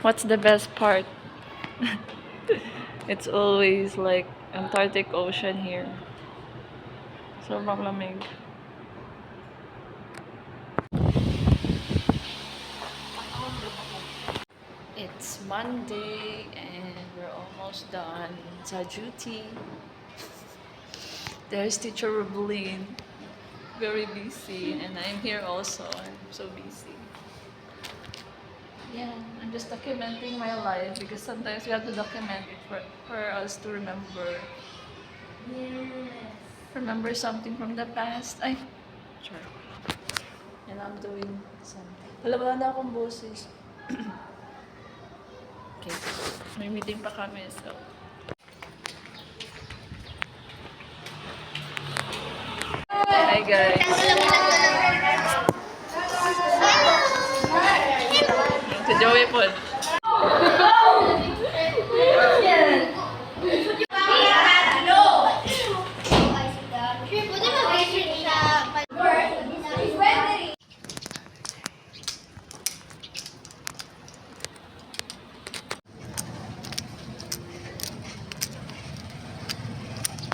What's the best part? It's always like Antarctic Ocean here. Sobrang lamig. It's Monday and we're almost done sa duty. There's Teacher Rublin, very busy, and I'm here also. I'm so busy. Yeah, I'm just documenting my life because sometimes we have to document it for us to remember. Remember something from the past. Ay, sure. And I'm doing something. Wala na akong boses. Okay. May meeting pa kami, so. Hi guys. Si Joey po.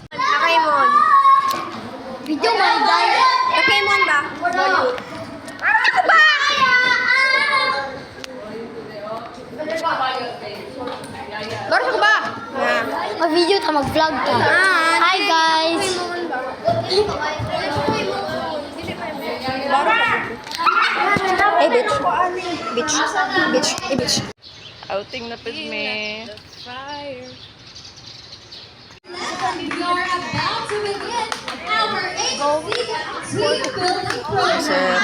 Pokemon. Video mo, guys. Pokemon ba? Ako ba? Baru ko ba? Mag-video ta, mag-vlog ta. Hi guys. Hey bitch. Bitch. Bitch. Hey bitch. Outing na pud me. We are about to begin our 8th building program.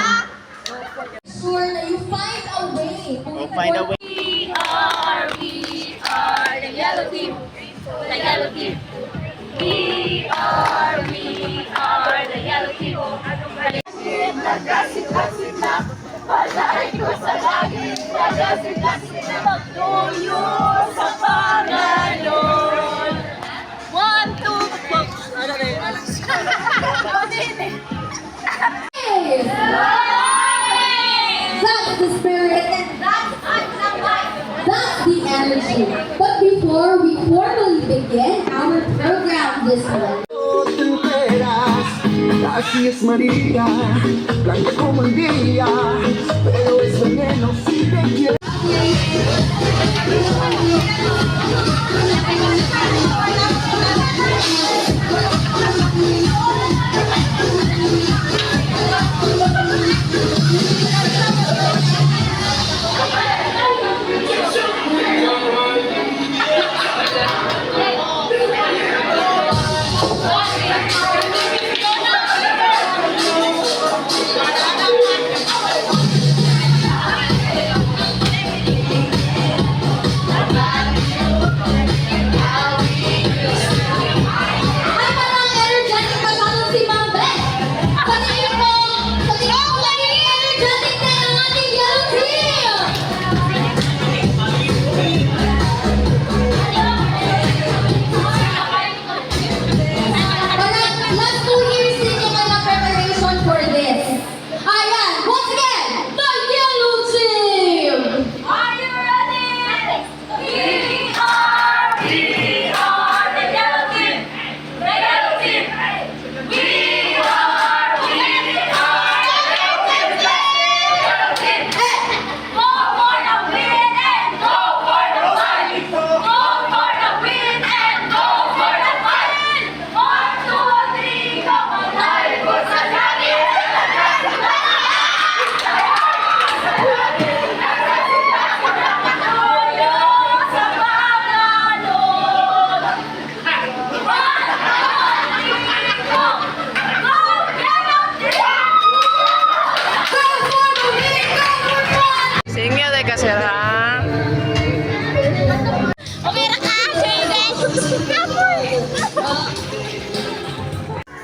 Sure that you find a way. We'll find a way. We are the yellow team. The yellow team. We are the yellow team. Palagi ko sa lagi, magtuyo sa Panginoon. 1, 2, go! That's the spirit and that's the energy. But before we formally begin our program this morning, Así es María, blanca como el día, pero es veneno si te quiere.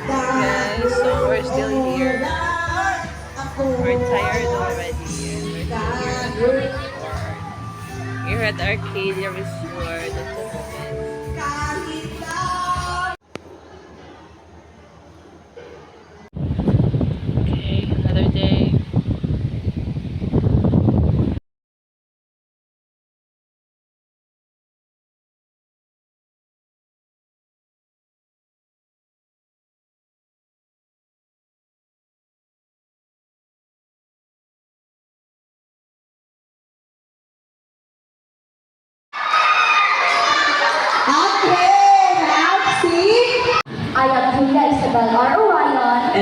Guys, so we're still here. We're tired already. And we're still here at Arcadia Resort at the moment.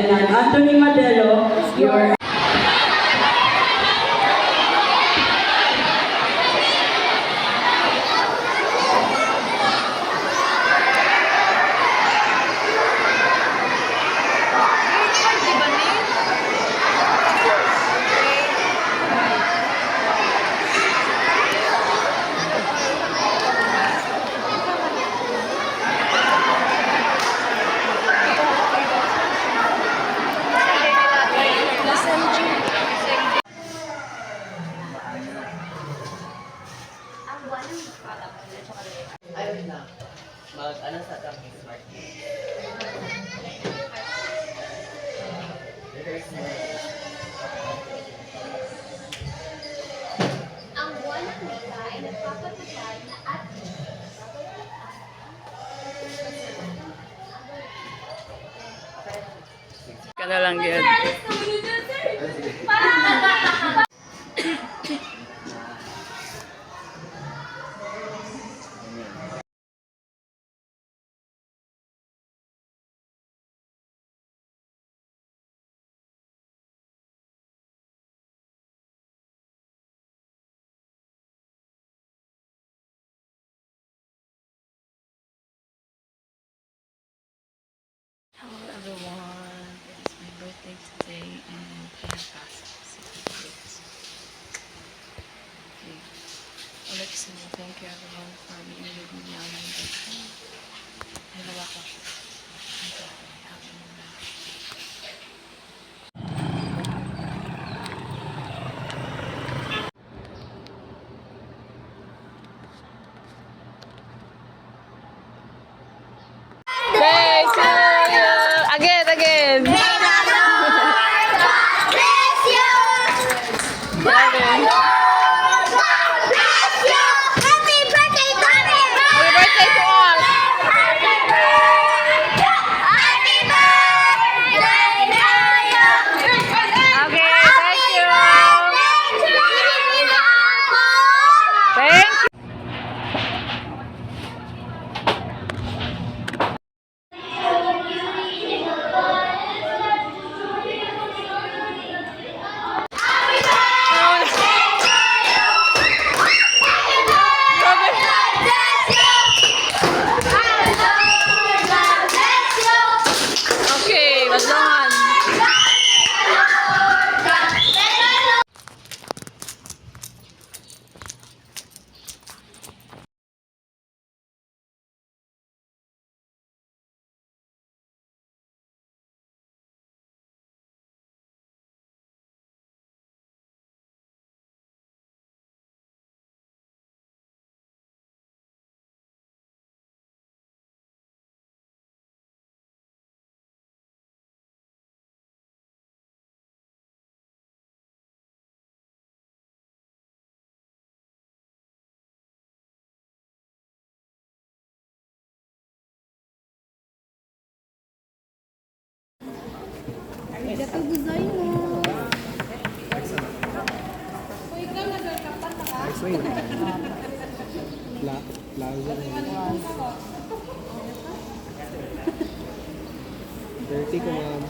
and Anthony Madelo, your Ang buwan ng Mika ay nagpapatupad na at Ka na lang yun. Hello everyone, it's my birthday today and I have classes. Okay. I'd like to say thank you everyone for being with me on my birthday. Dalawa ko. Happy New Year. Thank you! Again, again! Happy birthday to us! Okay, thank you! Thank you! Okay, madlangan. Plaza. Dirty ka, ma'am.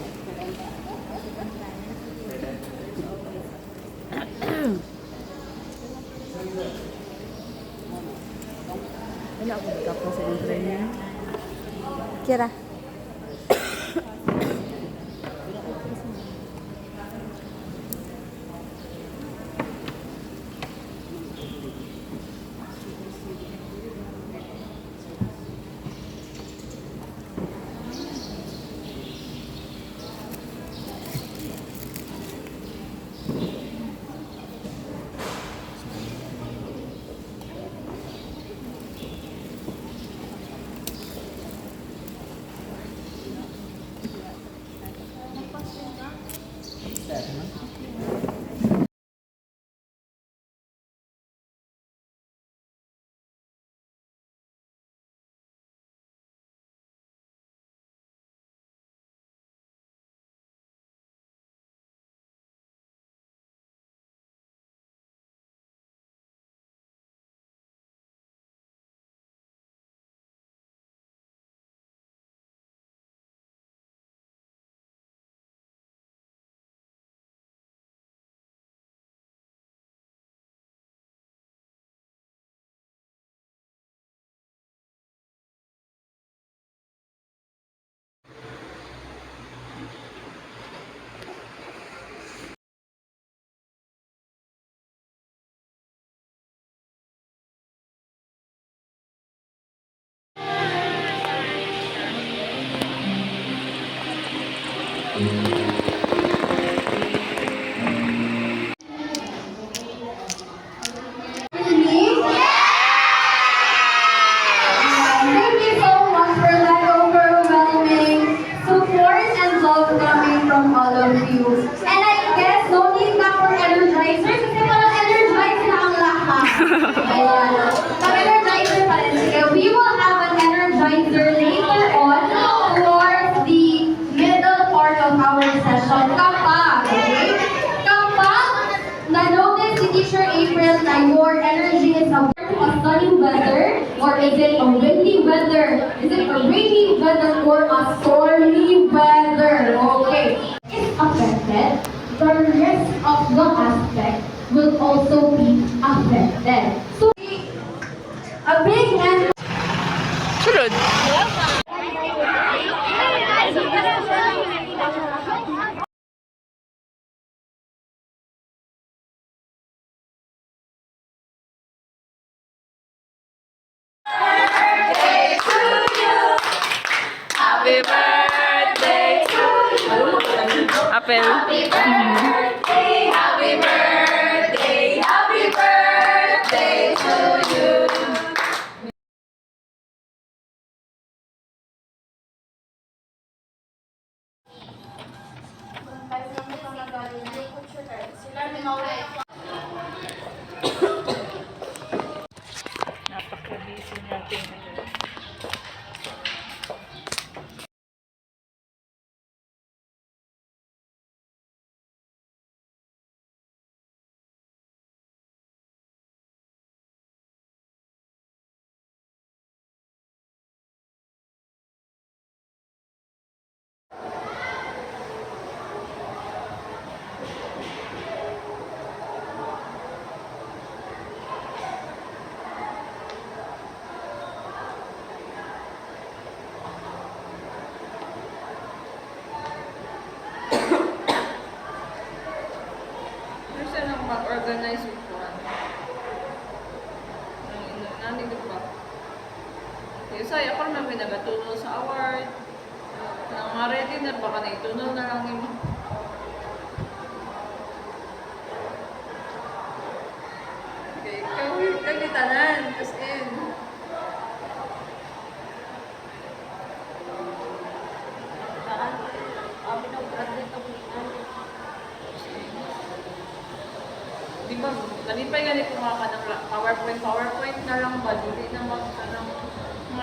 Wala ako tapos sa intern niya. Kira. your energy is a sunny weather or is it a windy weather? Is it a rainy weather or a stormy weather? Okay. If affected, the rest of the aspect will also be affected. So a big hand. Sunod. Happy birthday to you. Apple. Happy birthday to you. Napaka-busy natin ngayon. Gusto nang mag-organize yung kuwan. Nani ko ba? Yung saya ko naman pinagatuno sa award. Nang ma-ready na baka na ituno na lang yung okay, kagitanan. As in. Di ba, nalipay ganit mga ka ng PowerPoint na lang ba? Hindi na mga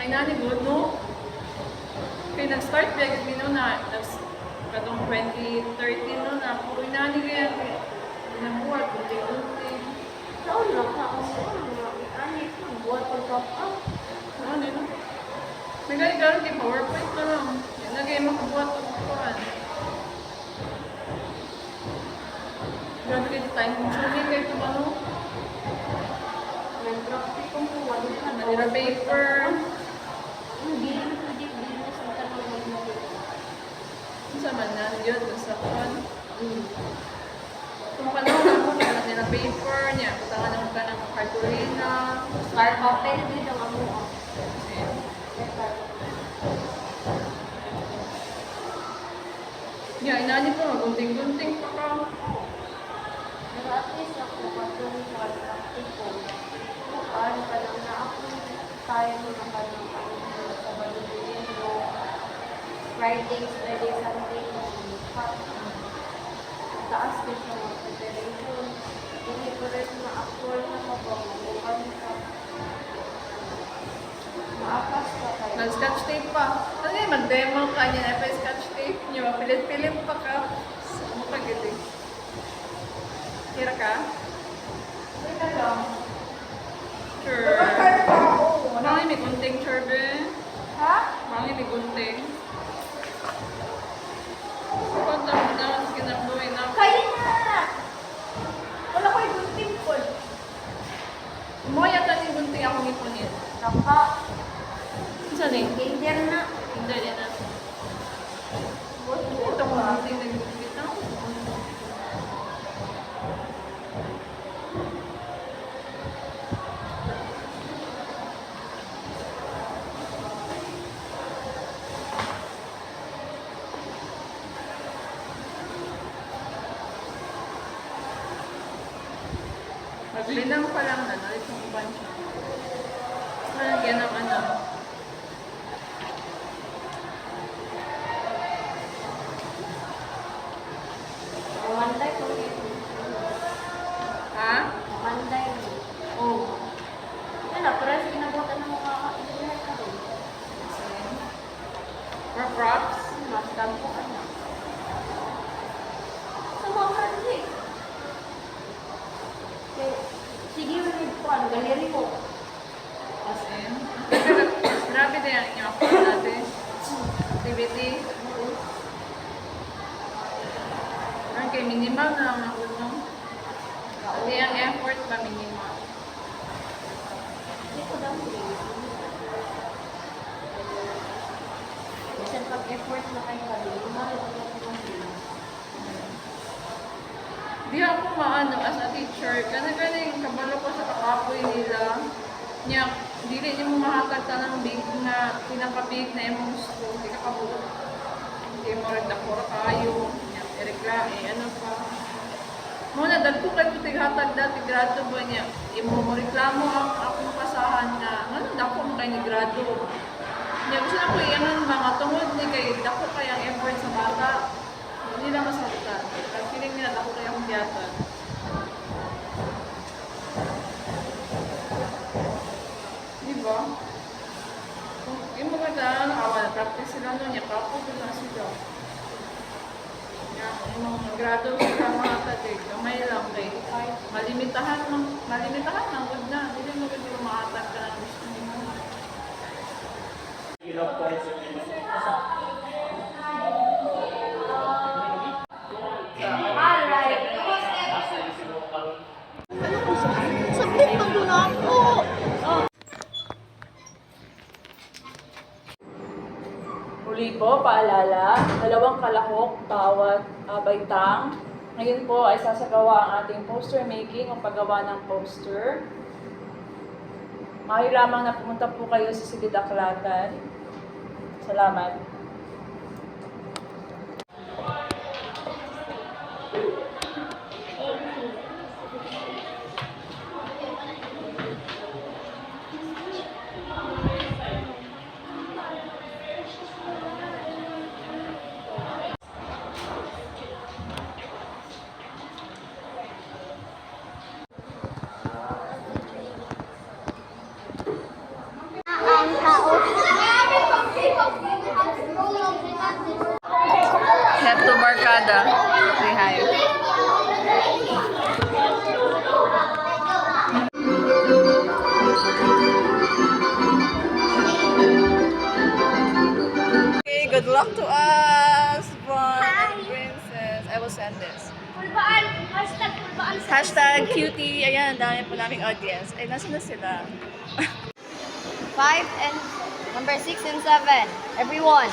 inani good, no? Okay, nag-start ba kami no na, katong 2013 no na, puro inani kaya, pinabuhat, kunti-kunti. Taon lang ka kasi ano buat pag-top up. Ano, no? May ganit gano'n kay PowerPoint na lang. Yan na kayo makabuhat o kukuhan. Grabe kayo time consuming kayo ito ba, no? May practicum ko wala ka. Manila paper. Hindi mo sa tanong mo. Ano sa man na, yun, sa kuhan. Kung panahon ako, Manila paper niya. Kutangan naman ka ng cartolina. Start papel din ang amo. Yeah, inani po, gunting-gunting pa ka. Pero at least ako patong sa practicum. Paano ka lang na ako tayo mo na ka ng sa Balubino. Fridays, Friday, Sunday, taas ko siya mga preparation. Hindi ko rin na-actual na mababukan ka. Maapas ka kayo. Nag-scotch tape pa. Ano yun, mag-demo ka niya na pa scotch tape niyo. Pilit-pilit pa ka. Ano ka galing? Kira ka? Wait lang. Sure. Marami may gunting, sure, be. Ha? Marami may gunting. Punta mo na, kinabuhin na. Kaya na! Wala ko yung gunting ko. Umuha yata yung gunting akong ipunit. Naka. Saan eh? Ginger na. Hindi din na. Ito ko gunting na gunting na. Maglinang pa lang na, itong bunch siya. Malagyan ng ano. Manday ko yun. Ha? Manday mo. Oh. Yan na, pero sa ginabutan ng mga engineer ka rin. For props? Mas dampo ka na. Sa mga project. Okay. Sige Daliri mo. As in, grabe din ang inyong effort natin. Activity. Ang kay minimal na lang ako, no? Hindi ang effort ba minimal? Hindi ko daw kasi pag-effort na kayo kami, lumalit ako ng Di ako maano as a teacher, kasi kabalo ko sa kakapoy nila. Nya, dili niyo mo mahatag ta ng big na pinakabig na imong gusto, di ka kabuot. Hindi mo rin dakora kayo, nya, iregla, ano pa. Muna, dagko kayo tighatag dati, grado ba niya? Imo mo reklamo akong pasahan na, ano, dako mo kayo ni grado. Nya, gusto na ko iyanan mga tungod ni kay dako kayang effort sa bata. Hindi na masaktan. Kasi feeling nila dako kayang biyatan. Diba? Kung yung mga daan, awa, practice sila nun, yung kapag na sila. Yung grado sila mga tadig, kamay lang kay malimitahan ng good na. Hindi mo hindi mo maatag ka ng gusto mo. Muli po, paalala, 2 kalahok bawat baitang. Ngayon po ay sasagawa ang ating poster making o paggawa ng poster. Maaari lamang na pumunta po kayo sa Silid Aklatan. Salamat. Head to Barkada. Say hi. Okay, good luck to us, Bon and Princess. I will send this. Pulbaan! Hashtag pulbaan! Hashtag cutie. Ayan, dami po naming audience. Ay, nasa na sila? 5 and number 6 and 7. Everyone.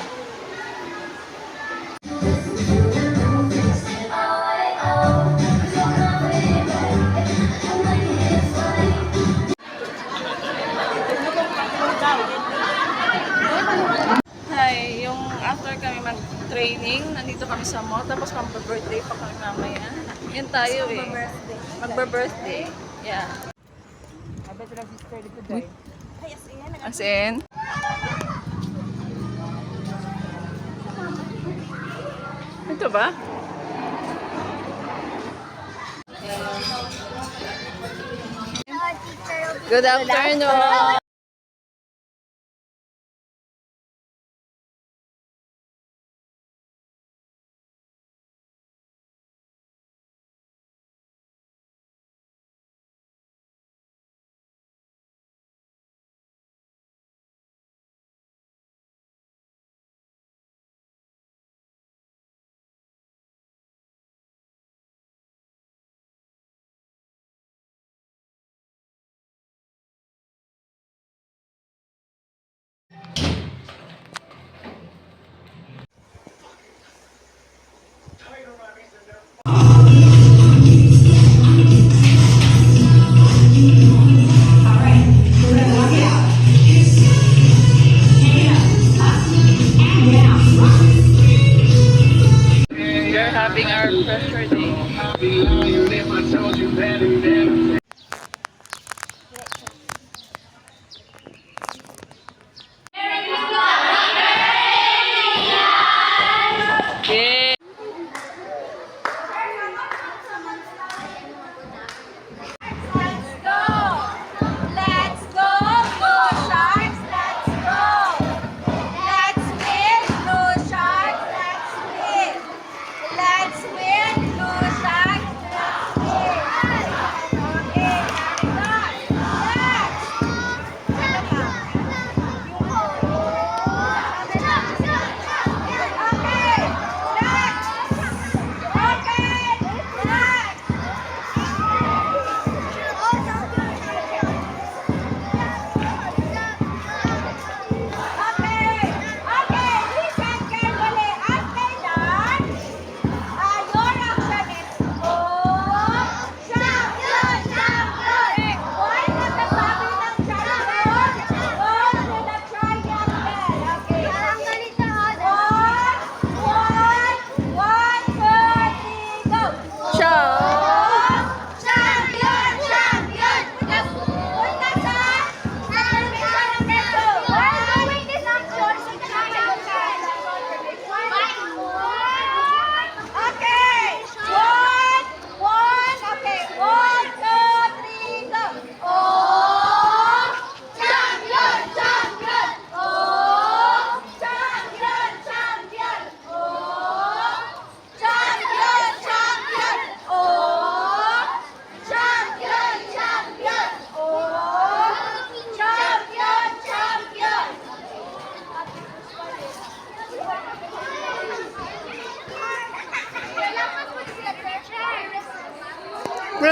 Hi, yung after kami mag-training, nandito kami sa mall, tapos mag-birthday pa kami mamaya. Yan tayo eh. Mag-birthday. Yeah. As in? Ito ba? Good afternoon! We're having our pressure day. Yeah.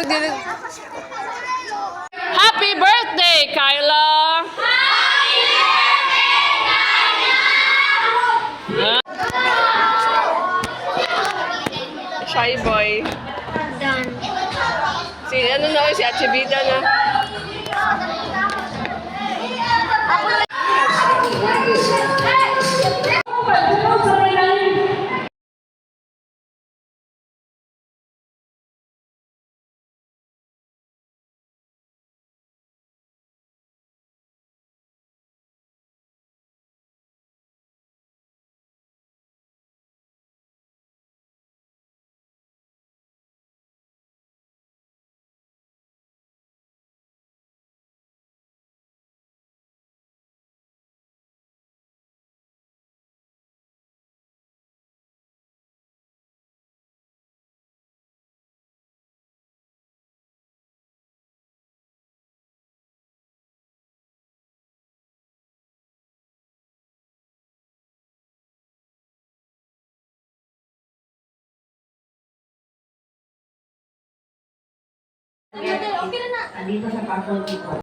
Murag dili. Happy birthday, Kyla! Shy boy. Done. Si ano na si Achibida na. Andito sa faculty ko.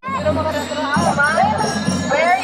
Where